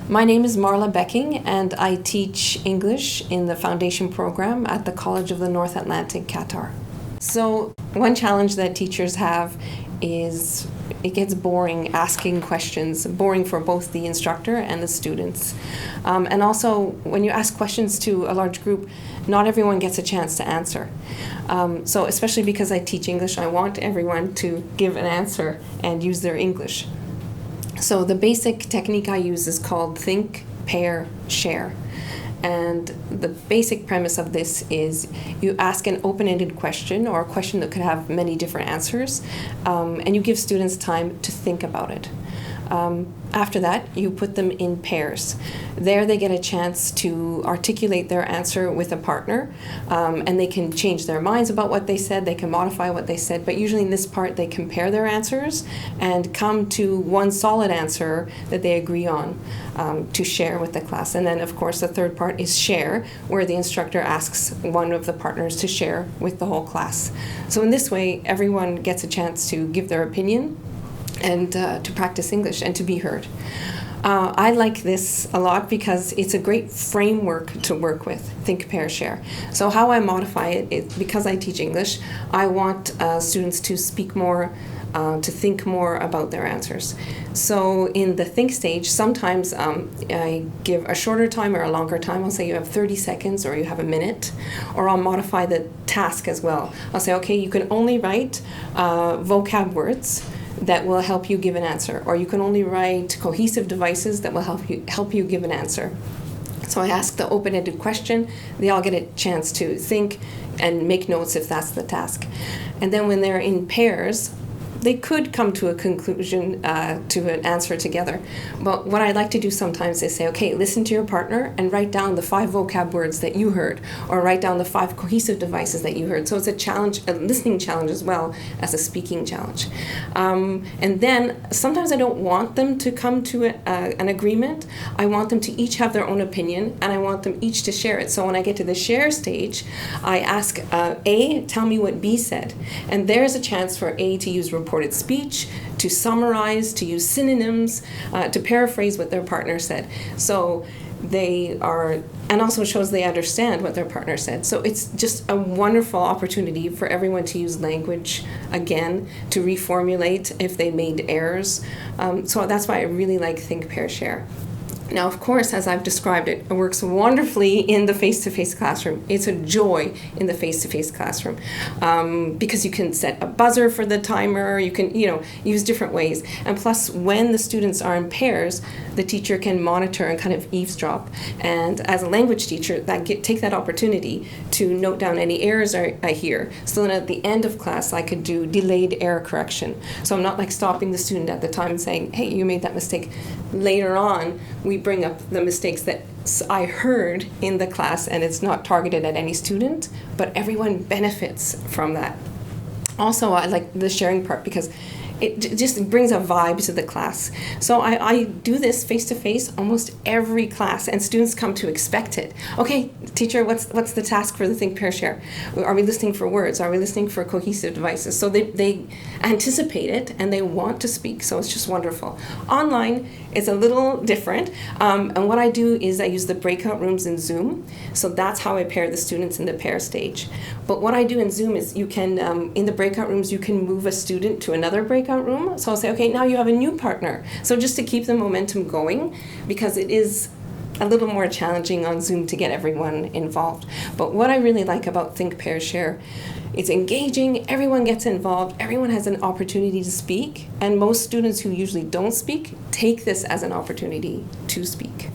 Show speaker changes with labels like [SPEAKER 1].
[SPEAKER 1] My name is Marla Becking, and I teach English in the foundation program at the College of the North Atlantic, Qatar. So one challenge that teachers have is it gets boring asking questions, boring for both the instructor and the students. And also, when you ask questions to a large group, not everyone gets a chance to answer. So especially because I teach English, I want everyone to give an answer and use their English. So the basic technique I use is called think, pair, share. And the basic premise of this is you ask an open-ended question or a question that could have many different answers, and you give students time to think about it. After that, you put them in pairs. There they get a chance to articulate their answer with a partner, and they can change their minds about what they said, they can modify what they said, but usually in this part they compare their answers and come to one solid answer that they agree on to share with the class. And then of course the third part is share, where the instructor asks one of the partners to share with the whole class. So in this way, everyone gets a chance to give their opinion and to practice English and to be heard. I like this a lot because it's a great framework to work with, think, pair, share. So how I modify it is because I teach English, I want students to speak more, to think more about their answers. So in the think stage, sometimes I give a shorter time or a longer time. I'll say you have 30 seconds or you have a minute, or I'll modify the task as well. I'll say, okay, you can only write vocab words that will help you give an answer, or you can only write cohesive devices that will help you give an answer. So I ask the open-ended question, they all get a chance to think and make notes if that's the task. And then when they're in pairs, they could come to a conclusion, to an answer together. But what I like to do sometimes is say, okay, listen to your partner and write down the 5 vocab words that you heard, or write down the 5 cohesive devices that you heard. So it's a challenge, a listening challenge as well as a speaking challenge. And then sometimes I don't want them to come to an agreement. I want them to each have their own opinion, and I want them each to share it. So when I get to the share stage, I ask A, tell me what B said. And there's a chance for A to use reported speech, to summarize, to use synonyms, to paraphrase what their partner said. So they are, and also shows they understand what their partner said. So it's just a wonderful opportunity for everyone to use language again, to reformulate if they made errors. So that's why I really like think, pair, share. Now, of course, as I've described it, it works wonderfully in the face-to-face classroom. It's a joy in the face-to-face classroom because you can set a buzzer for the timer. You can, use different ways. And plus, when the students are in pairs, the teacher can monitor and kind of eavesdrop. And as a language teacher, take that opportunity to note down any errors I hear. So then at the end of class, I could do delayed error correction. So I'm not like stopping the student at the time and saying, hey, you made that mistake. Later on, we bring up the mistakes that I heard in the class, and it's not targeted at any student, but everyone benefits from that. Also, I like the sharing part because it just brings a vibe to the class. So I do this face-to-face almost every class, and students come to expect it. Okay, teacher, what's the task for the think, pair, share? Are we listening for words? Are we listening for cohesive devices? So they anticipate it, and they want to speak, so it's just wonderful. Online, it's a little different, and what I do is I use the breakout rooms in Zoom, so that's how I pair the students in the pair stage. But what I do in Zoom is you can, in the breakout rooms, you can move a student to another breakout room. So I'll say, okay, now you have a new partner. So just to keep the momentum going, because it is a little more challenging on Zoom to get everyone involved. But what I really like about Think, Pair, Share, it's engaging, everyone gets involved, everyone has an opportunity to speak, and most students who usually don't speak take this as an opportunity to speak.